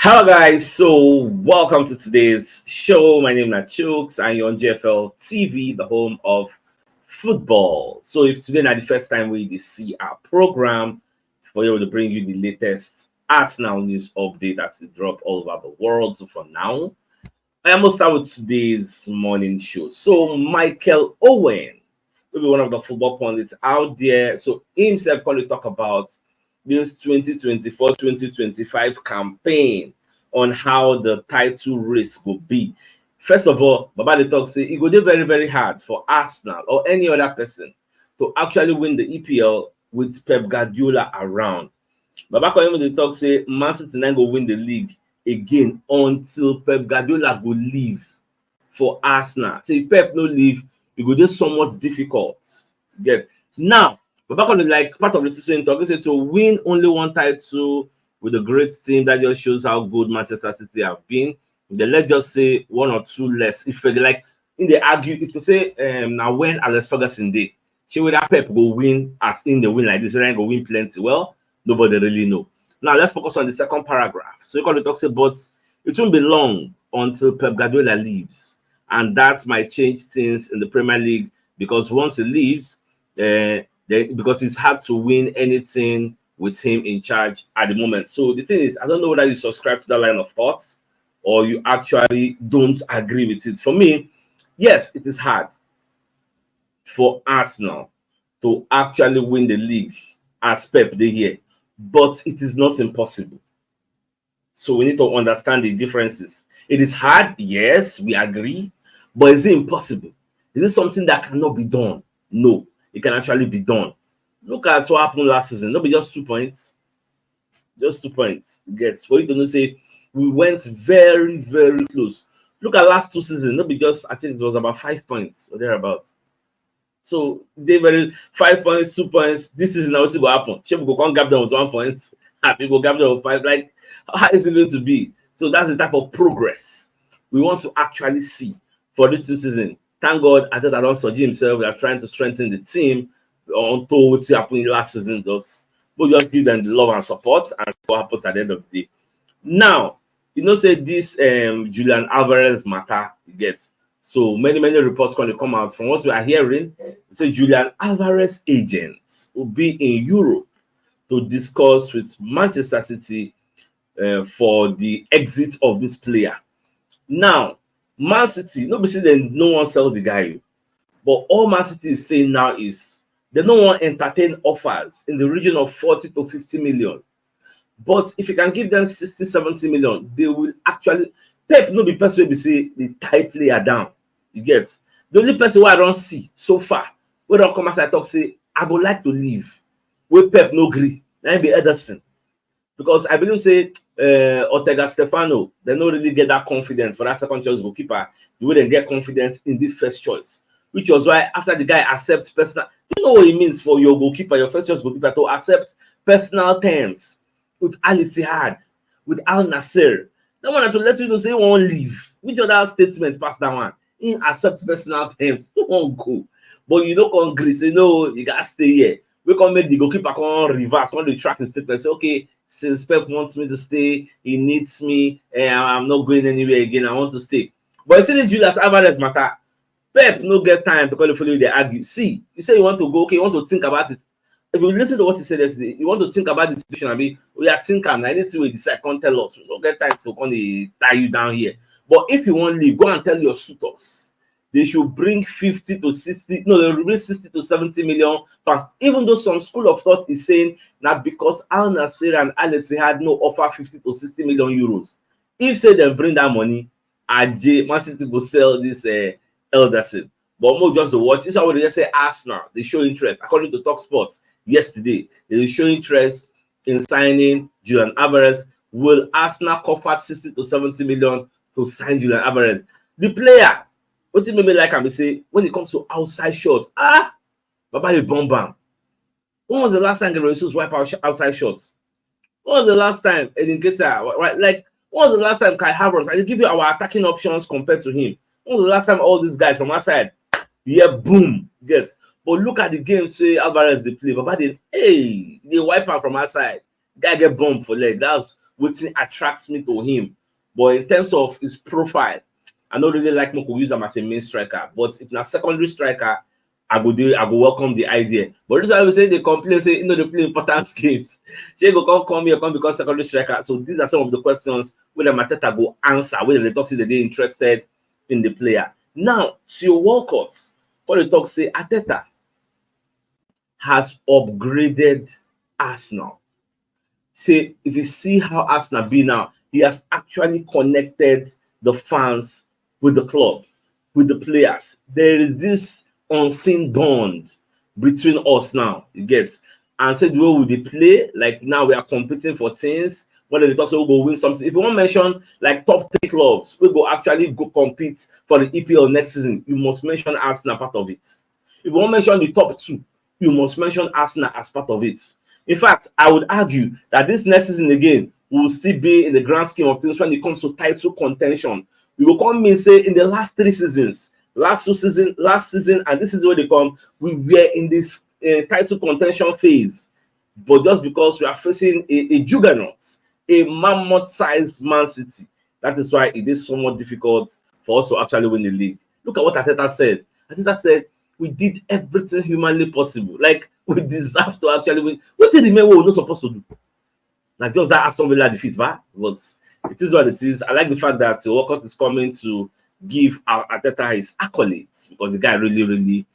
Hello guys, so welcome to today's show. My name is CHUKS and you're on JFL TV, the home of football. So if today is the first time we see our program, for you to bring you the latest Arsenal news update as it drop all over the world. So for now, I am going to start with today's morning show. So Mikel Owen will be one of the football pundits out there. So himself going to talk about this 2024-2025 campaign on how the title race will be. First of all, Baba the talk say it will be very, very hard for Arsenal or any other person to actually win the EPL with Pep Guardiola around. Baba Koyemo the talk say Man City now go win the league again until Pep Guardiola will leave for Arsenal. So if Pep no leave, it will be somewhat difficult. Get now. But back on the like part of the season talking say to win only one title with a great team, that just shows how good Manchester City have been. Then let's just say one or two less. If they like in the argue, if to say now when Alex Ferguson did, she would have Pep go win as in the win like this, then go win plenty. Well, nobody really know. Now let's focus on the second paragraph. So you can talk say, but it won't be long until Pep Guardiola leaves, and that might change things in the Premier League because once he leaves, because it's hard to win anything with him in charge at the moment. So the thing is, I don't know whether you subscribe to that line of thoughts or you actually don't agree with it. For me, yes, it is hard for Arsenal to actually win the league as Pep did here, but it is not impossible. So we need to understand the differences. It is hard, yes, we agree, but is it impossible? Is it something that cannot be done? No. It can actually be done. Look at what happened last season. Not be just 2 points. Just 2 points. Gets for you to know say we went very, very close. Look at last 2 seasons. Not be just I think it was about 5 points or thereabouts. So they very 5 points, 2 points. This season now what's going to happen? Shape go come gap them with 1 point. Happy go gap them with 5. Like how is it going to be? So that's the type of progress we want to actually see for this 2 seasons. Thank God, Arteta don't surgery himself. We are trying to strengthen the team until what happened last season does. But just give them the love and support and see what happens at the end of the day. Now, you know, say this Julian Alvarez matter gets. So many reports going to come out from what we are hearing. Say Julian Alvarez agents will be in Europe to discuss with Manchester City for the exit of this player. Now, Man City, nobody say they no one sell the guy, but all Man City is saying now is they don't want to entertain offers in the region of 40 to 50 million. But if you can give them 60, 70 million, they will actually Pep no be person will be say the tie player down. You get the only person who I don't see so far, we don't come as I talk say I would like to leave. Where Pep no agree, that be Ederson. Because I believe say Ortega Stefano, they don't really get that confidence for that second choice goalkeeper. The way they get confidence in the first choice, which was why after the guy accepts personal, you know what it means for your goalkeeper, your first choice goalkeeper, to accept personal terms with Al Ittihad, with Al Nasser. They wanted to let you know say he won't leave. Which other statements past that one? He accepts personal terms. He won't go. But you don't agree. Say no, you gotta stay here. We can make the goalkeeper come reverse, come to track the statement. Say, okay, since Pep wants me to stay, he needs me, and I'm not going anywhere again. I want to stay. But you see the Julius Alvarez matter. Pep no get time to call you follow they argue. See, you say you want to go, okay, you want to think about it. If you listen to what he said yesterday, you want to think about the situation. I mean, we are thinking, I need to decide, can't tell us. We don't get time to come tie you down here. But if you want to leave, go and tell your suitors. They should bring 50 to 60, no, they will bring 60 to 70 million pounds. Even though some school of thought is saying that because Al Nassr and Al Ittihad no offer 50 to 60 million euros. If say they bring that money, AJ, Man City go sell this Elderson. But more just to watch. This is how they just say Arsenal. They show interest. According to Talk Sports yesterday, they show interest in signing Julian Alvarez. Will Arsenal offer 60 to 70 million to sign Julian Alvarez? The player. What made me like him say when it comes to outside shots, Baba the bomb bam. When was the last time Gabriel Jesus wipe out outside shots? When was the last time Nketiah, right? Like when was the last time Kai Havertz? I give you our attacking options compared to him. When was the last time all these guys from outside? Yeah, boom, get. But look at the game. Say Alvarez they play, Baba they wipe out from outside. Guy get bombed for leg. That's which attracts me to him. But in terms of his profile, I don't really like Moko use him as a main striker. But if not secondary striker, I go welcome the idea. But this is why we say they complain, say they play important games. She go come here, come become secondary striker. So these are some of the questions where the Arteta go answer, where they talk say they're interested in the player. Now, to your Walcott, what they talk say Arteta has upgraded Arsenal. Say, if you see how Arsenal be now, he has actually connected the fans with the club, with the players. There is this unseen bond between us now, you get. And say the way we play, like now we are competing for things. When they talk, so we go win something. If you want to mention like top 3 clubs, we go actually go compete for the EPL next season, you must mention Arsenal part of it. If you want to mention the top 2, you must mention Arsenal as part of it. In fact, I would argue that this next season again will still be in the grand scheme of things when it comes to title contention. We will come in say in the last 3 seasons, last season, and this is where they come. We were in this title contention phase, but just because we are facing a juggernaut, a mammoth-sized Man City, that is why it is somewhat difficult for us to actually win the league. Look at what Arteta said. Arteta said we did everything humanly possible. Like we deserve to actually win. What did what we're not supposed to do? Like just that Aston Villa defeat, but it is what it is. I like the fact that Walcott is coming to give Arteta his accolades because the guy really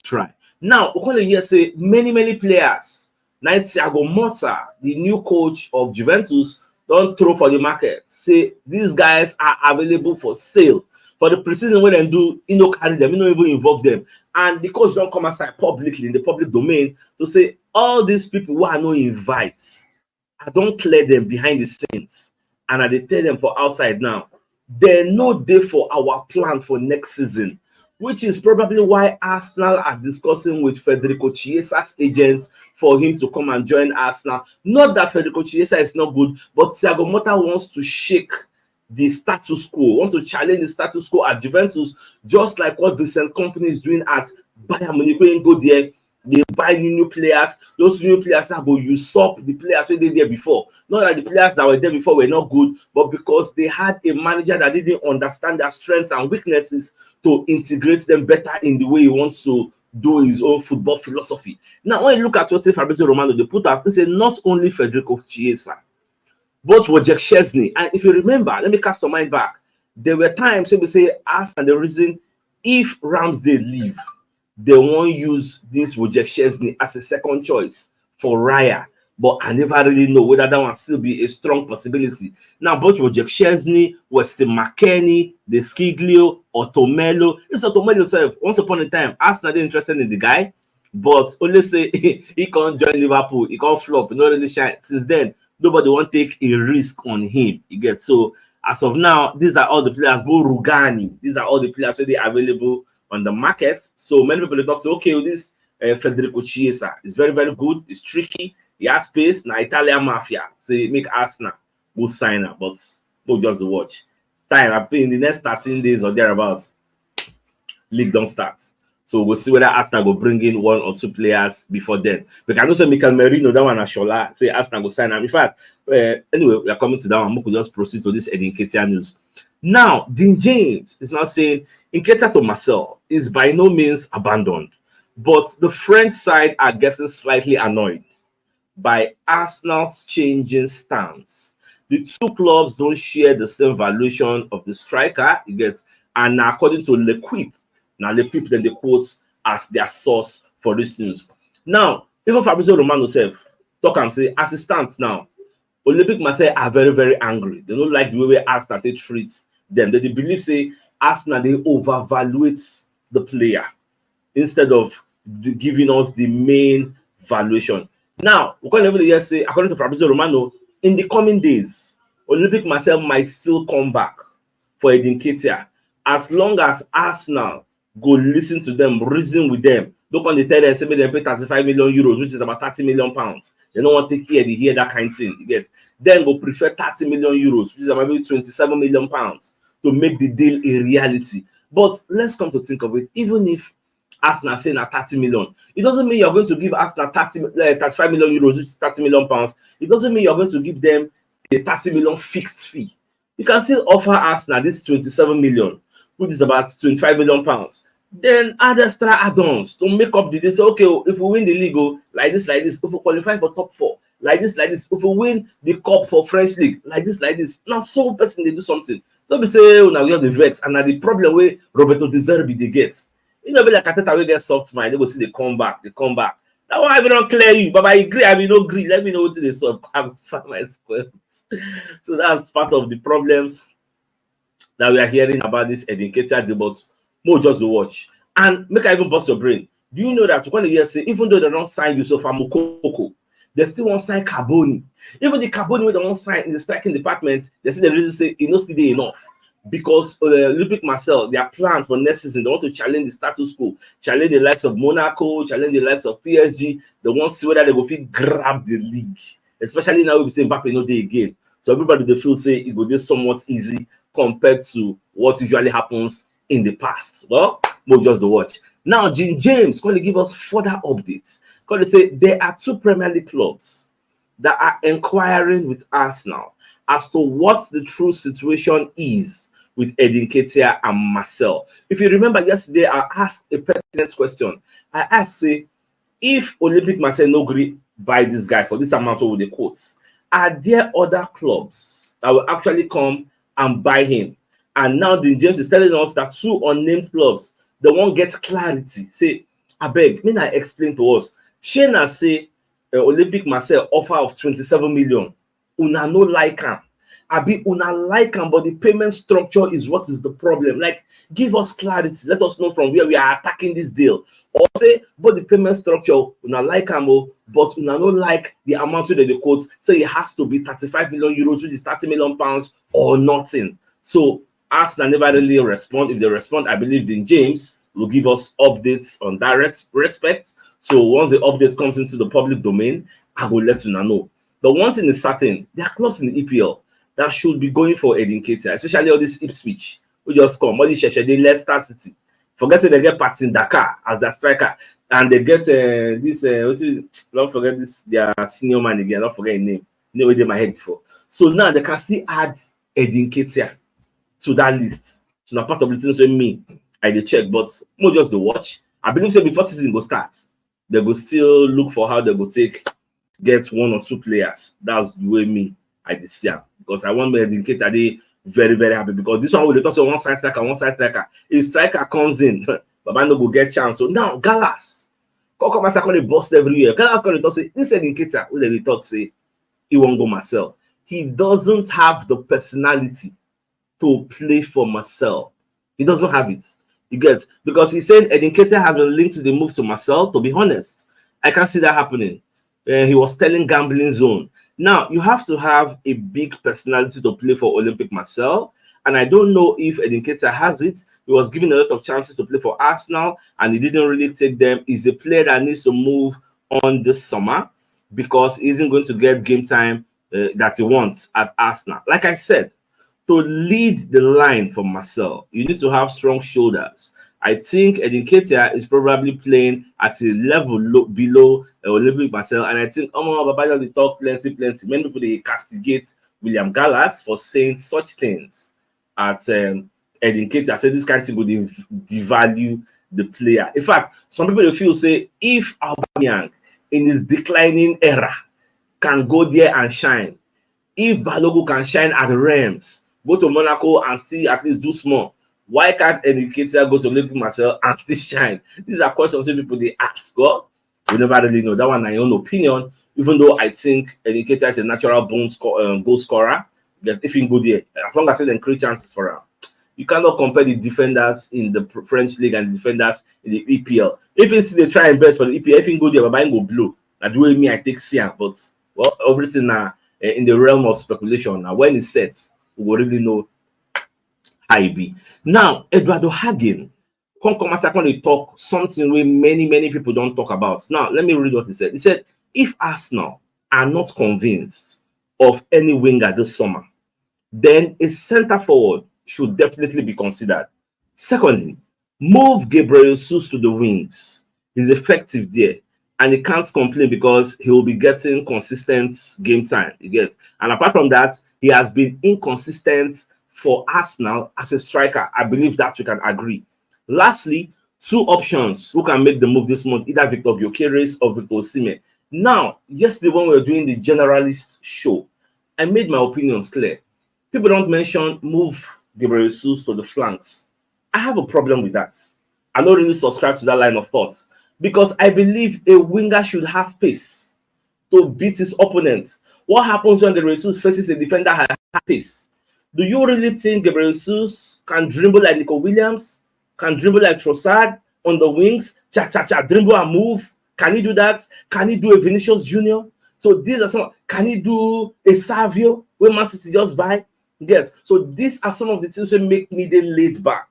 tried. Now, we're going to hear say many players. Thiago Motta, the new coach of Juventus, don't throw for the market. Say these guys are available for sale. For the preseason when they do, carry them, even involve them. And the coach don't come outside publicly in the public domain to say all these people who are no invites, I don't clear them behind the scenes. And I tell them for outside now, they're not there for our plan for next season, which is probably why Arsenal are discussing with Federico Chiesa's agents for him to come and join Arsenal. Not that Federico Chiesa is not good, but Thiago Motta wants to shake the status quo, wants to challenge the status quo at Juventus, just like what Vincent Kompany is doing at Bayern Munich. When go there, they buy new players. Those new players now go usurp the players who they there before. Not that the players that were there before were not good, but because they had a manager that didn't understand their strengths and weaknesses to integrate them better in the way he wants to do his own football philosophy. Now, when you look at what Fabrizio Romano they put up, they say not only Federico Chiesa, but Wojciech Szczesny. And if you remember, let me cast your mind back. There were times when we say ask and the reason if Ramsdale leave, they won't use this Wojciech Szczesny as a second choice for Raya. But I never really know whether that one still be a strong possibility. Now, both Wojciech Szczesny, Weston McKennie, De Sciglio, Otomelo. This Otomelo himself, once upon a time, Arsenal not interested in the guy, but only say he can't join Liverpool, he can't flop, he not really shine. Since then, nobody won't take a risk on him. You get so as of now, these are all the players, Bo Rugani, these are all the players already available on the market. So many people talk say, okay, with this Federico Chiesa is very good, it's tricky. He has space. Now Italian mafia. So make Arsenal go sign up, but go just to watch. Time I in the next 13 days or thereabouts, league don't start. So we'll see whether Arsenal will bring in 1 or 2 players before then. We can also Mikel Merino, that one Ashola, say Arsenal will sign up. In fact, anyway, we are coming to that one. We could just proceed to this Nketiah news. Now, Dean James is now saying Nketiah to Marseille is by no means abandoned, but the French side are getting slightly annoyed by Arsenal's changing stance. The 2 clubs don't share the same valuation of the striker, it gets, and according to L'Equipe, now L'Equipe then they quote as their source for this news. Now, even Fabrizio Romano himself talk and say, as it stands now, Olympic Marseille are very angry. They don't like the way Arsenal they treats them. They believe say Arsenal they overvaluate the player instead of giving us the main valuation. Now, we can even say, according to Fabrizio Romano, in the coming days, Olympic Marseille might still come back for Nketiah as long as Arsenal go listen to them, reason with them. Don't come to tell them, say, they pay 35 million euros, which is about 30 million pounds. They don't want to hear that kind of thing. You get? Then go prefer 30 million euros, which is about maybe 27 million pounds, to make the deal a reality. But let's come to think of it, even if Arsenal saying at 30 million, it doesn't mean you're going to give Arsenal 35 million euros, which is 30 million pounds. It doesn't mean you're going to give them a 30 million fixed fee. You can still offer Arsenal this 27 million, which is about 25 million pounds. Then add extra add-ons to make up the day. So, okay, if we win the league, like this, if we qualify for top 4, like this, if we win the cup for French league, like this. Now, some person they do something. Don't be say, oh, now we have the vex, and now the problem where Roberto De Zerbi they get. You know, be like Arteta will get soft mind. They will see they come back. That one I will not clear you, but I agree. I will not agree. Let me know what they solve. I will find my square. So that's part of the problems that we are hearing about this Nketiah debate. More just to watch. And make I even bust your brain. Do you know that when the year say, even though they don't sign Yusuf Mukoko, they still won't sign Carboni. Even the Carboni when they won't sign in the striking department, they say the reason say it not still enough. Because Olympic Marseille, their plan for next season, they want to challenge the status quo, challenge the likes of Monaco, challenge the likes of PSG. They want to see whether they will grab the league. Especially now we'll be saying Mbappe no day again. So everybody they feel say it will be somewhat easy compared to what usually happens in the past. Well, we'll just watch. Now, James going to give us further updates. Because they say there are 2 Premier League clubs that are inquiring with Arsenal as to what the true situation is with Nketiah and Marcel. If you remember yesterday, I asked a pertinent question. I asked, say, if Olympic Marseille no agree buy this guy for this amount with the quotes, are there other clubs that will actually come and buy him? And now the James is telling us that 2 unnamed clubs, they won't get clarity. Say, I beg, may I explain to us? Shana say Olympic Marseille offer of 27 million. Una no like him. Abi una like him, but the payment structure is what is the problem. Like, give us clarity. Let us know from where we are attacking this deal. Or say, but the payment structure, una like him, but una no like the amount that the quotes say it has to be 35 million euros, which is 30 million pounds or nothing. So Arsenal never really respond. If they respond, I believe then James will give us updates on that respect. So once the update comes into the public domain, I will let you know. The one thing is certain, there are clubs in the EPL that should be going for Nketiah, especially all this Ipswich, who just come, all this Leicester City. Forget they get Patson Dakar as their striker, and they get don't forget this, their senior man again, don't forget his name. Never did my head before. So now they can still add Nketiah to that list. So now part of the things with me, I dey check, but more just the watch. I believe say before season go start, they go still look for how they go get 1 or 2 players. That's the way me I dey see am, because I want my Nketiah dey very, very happy, because this one will talk to one side striker. If striker comes in, Baba no go get chance. So now Gallas, come as I call it bust every year. Gallas call it talk say this Nketiah, who they talk say he won't go Marcel. He doesn't have the personality to play for Marcel. He doesn't have it. You get, because he said Nketiah has been linked to the move to Marcel. To be honest, I can't see that happening. He was telling gambling zone. Now you have to have a big personality to play for Olympic Marseille, and I don't know if Nketiah has it. He was given a lot of chances to play for Arsenal, and he didn't really take them. He's a player that needs to move on this summer because he isn't going to get game time that he wants at Arsenal. Like I said, to lead the line for Marcel, you need to have strong shoulders. I think Nketiah is probably playing at a level below Olympic Marseille, and I think Baba they talk plenty. Many people they castigate William Gallas for saying such things at Nketiah. I said this kind of thing would devalue the player. In fact, some people they feel say if Aubameyang in his declining era can go there and shine, if Balogun can shine at the Rams, go to Monaco and see at least do small, why can't Nketiah go to Olympic Marseille and still shine? These are questions that people they ask. Well, we never really know. That one, my own opinion. Even though I think Nketiah is a natural goal scorer, that if he can go there, as long as they create chances for him, you cannot compare the defenders in the French league and the defenders in the EPL. If they try and best for the EPL, if he go there, Baba go blow. That's the way me I take Sian, but well, everything now in the realm of speculation. Now, when it sets, we will really know how it be. Now, Eduardo Hagen, come as I can talk something where many people don't talk about. Now, let me read what he said. He said, if Arsenal are not convinced of any winger this summer, then a center forward should definitely be considered. Secondly, move Gabriel Jesus to the wings. He's effective there. and he can't complain because he will be getting consistent game time. You get, and apart from that, he has been inconsistent for Arsenal as a striker. I believe that we can agree. Lastly, two options who can make the move this month: either Victor Gyökeres or Victor Osimhen. Now, yesterday when we were doing the generalist show, I made my opinions clear. People don't mention move Gabriel Jesus to the flanks. I have a problem with that. I don't really subscribe to that line of thought because I believe a winger should have pace to beat his opponents. What happens when Gabriel Jesus faces a defender that has pace? Do you really think Gabriel Jesus can dribble like Nico Williams? Can dribble like Trossard on the wings? Dribble and move? Can he do that? Can he do a Vinicius Junior? So these are some. Can he do a Savio when Man City just buy? Yes. So these are some of the things that make me the laid back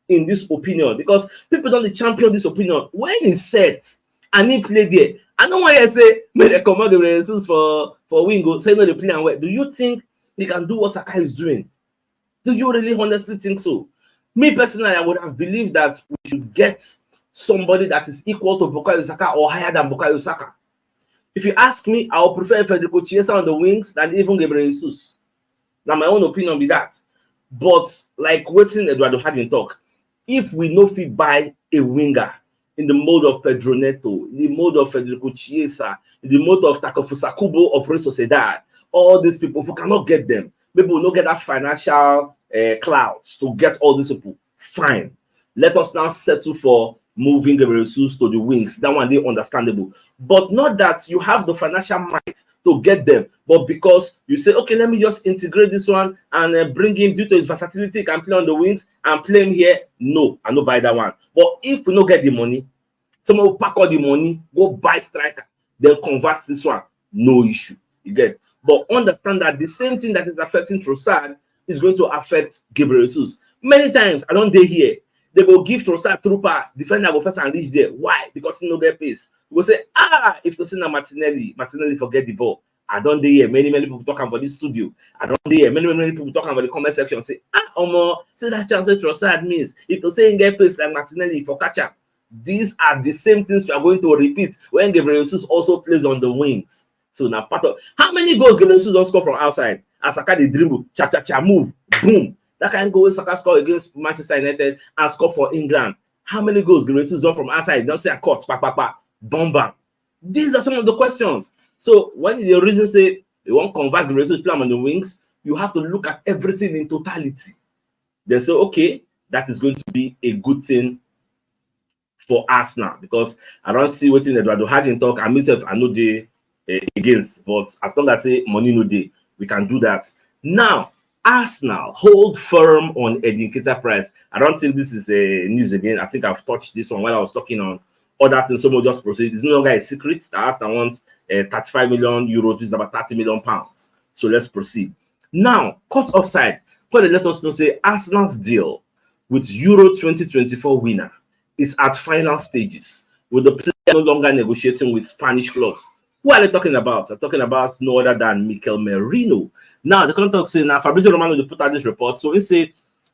in this opinion, because people don't champion this opinion. When he's set and he play there, I don't want to say may they come out the Jesus for Wingo, say no they play and well. Do you think he can do what Saka is doing? Do you really honestly think so? Me personally, I would have believed that we should get somebody that is equal to Bukayo Saka or higher than Bukayo Saka. If you ask me, I would prefer Federico Chiesa on the wings than even Gabriel Jesus. Now, my own opinion be that. But like waiting Eduardo had in talk, if we no fit buy a winger in the mode of Pedro Neto, in the mode of Federico Chiesa, in the mode of Takefusa Kubo of Real Sociedad, all these people, if we cannot get them, maybe we'll not get that financial clouds to get all these people. Fine. Let us now settle for moving Gabriel Jesus to the wings. That one they understandable. But not that you have the financial might to get them, but because you say, okay, let me just integrate this one and bring him due to his versatility, can play on the wings and play him here. No, I don't buy that one. But if we don't get the money, someone will pack all the money, go buy striker, then convert this one. No issue. You get. But understand that the same thing that is affecting Trossard is going to affect Gabriel Jesus. Many times, I don't dare here. They will give Trossard through pass. Defender go first and reach there. Why? Because he no get pace. We will say, if to see Martinelli forget the ball. I don't dare hear many people talking about this studio. I don't dare hear many people talking about the comment section. Say, see that chance that Trossard means. If to say he get pace like Martinelli for catch up. These are the same things we are going to repeat when Gabriel Jesus also plays on the wings. So now part of how many goals Gabriel Jesus don't score from outside? As Saka the dribble, move, boom. That can go Saka score against Manchester United and score for England. How many goals Gabriel Jesus done from outside? Don't say a cut, bam, bam. These are some of the questions. So when the reason say they won't convert Gabriel Jesus play on the wings, you have to look at everything in totality. They say, okay, that is going to be a good thing for us now, because I don't see what in Eduardo Hagen talk. I myself, I know they against, but as long as say money no day, we can do that. Now, Arsenal hold firm on Nketiah price. I don't think this is a news again. I think I've touched this one while I was talking on other things. Someone just proceed. It's no longer a secret. Arsenal wants 35 million euros, which is about 30 million pounds. So let's proceed. Now, cut offside. But let us know say Arsenal's deal with Euro 2024 winner is at final stages, with the player no longer negotiating with Spanish clubs. Who are they talking about? They're talking about no other than Mikel Merino. Now, the contract saying now Fabrizio Romano they put out this report. So he say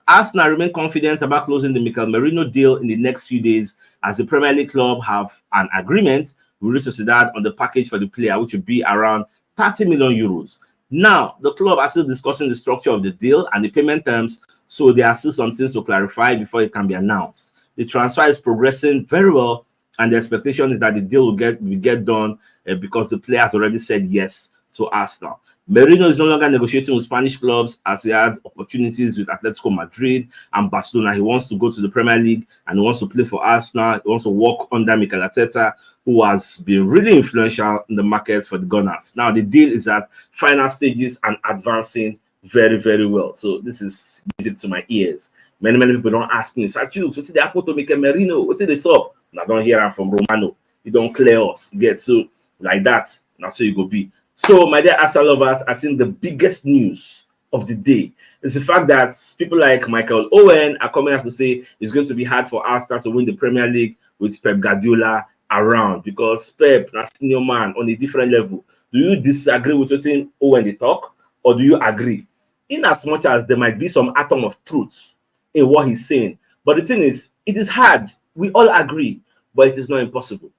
Arsenal remain confident about closing the Mikel Merino deal in the next few days, as the Premier League club have an agreement with Real Sociedad on the package for the player, which would be around 30 million euros. Now, the club are still discussing the structure of the deal and the payment terms, so there are still some things to clarify before it can be announced. The transfer is progressing very well, and the expectation is that the deal will get done because the player has already said yes to Arsenal. Merino is no longer negotiating with Spanish clubs, as he had opportunities with Atletico Madrid and Barcelona. He wants to go to the Premier League and he wants to play for Arsenal. He wants to work under Mikel Arteta, who has been really influential in the market for the Gunners. Now, the deal is at final stages and advancing very, very well. So this is music to my ears. Many people don't ask me, CHUKS, what's the apple to Mikel Merino? What's the up? I don't hear from Romano. You don't clear us. You get so like that. That's so you go be. So, my dear Arsenal lovers, I think the biggest news of the day is the fact that people like Michael Owen are coming out to say it's going to be hard for Arsenal to win the Premier League with Pep Guardiola around, because Pep, a senior man on a different level. Do you disagree with what Owen they talk, or do you agree? In as much as there might be some atom of truth in what he's saying, but the thing is, it is hard. We all agree, but it is not impossible.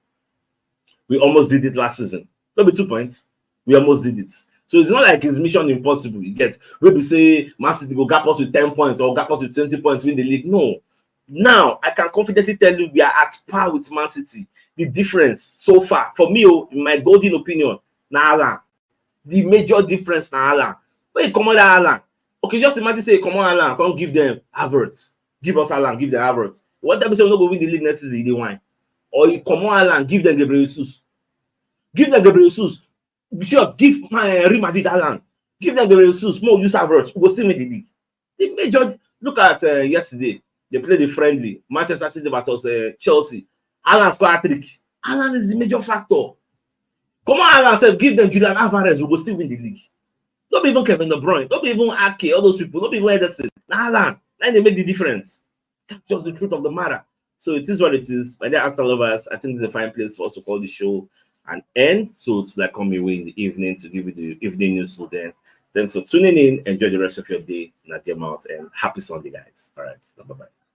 We almost did it last season. Maybe 2 points. We almost did it. So it's not like it's mission impossible. You get where we say Man City go gap us with 10 points or gap us with 20 points, win the league. No. Now I can confidently tell you we are at par with Man City. The difference so far, for me, in my golden opinion, na Alan. The major difference na Alan. When you come on Alan, okay, just imagine say come on Alan, come give them Havertz. Give us Alan, give them Havertz. What time say we no go win the league next season? They win. Or you come on Alan, give them Gabriel Jesus. Give them Gabriel Jesus. Sure, give my Real Madrid Alan. Give them Gabriel Jesus. More use Havertz. We will still win the league. The major. Look at yesterday. They played the friendly. Manchester City versus Chelsea. Alan scored a trick. Alan is the major factor. Come on, Alan said, give them Julian Alvarez. We will still win the league. Don't be even Kevin De Bruyne. Don't be even Ake. All those people. Don't be even Ederson. Now Alan. Now they make the difference. That's just the truth of the matter. So it is what it is. My dear Arsenal lovers, I think this is a fine place for us to call the show and end. So it's like come away in the evening to give you the evening news for then. Thanks for tuning in. Enjoy the rest of your day. Now get out and happy Sunday, guys. All right. Bye-bye.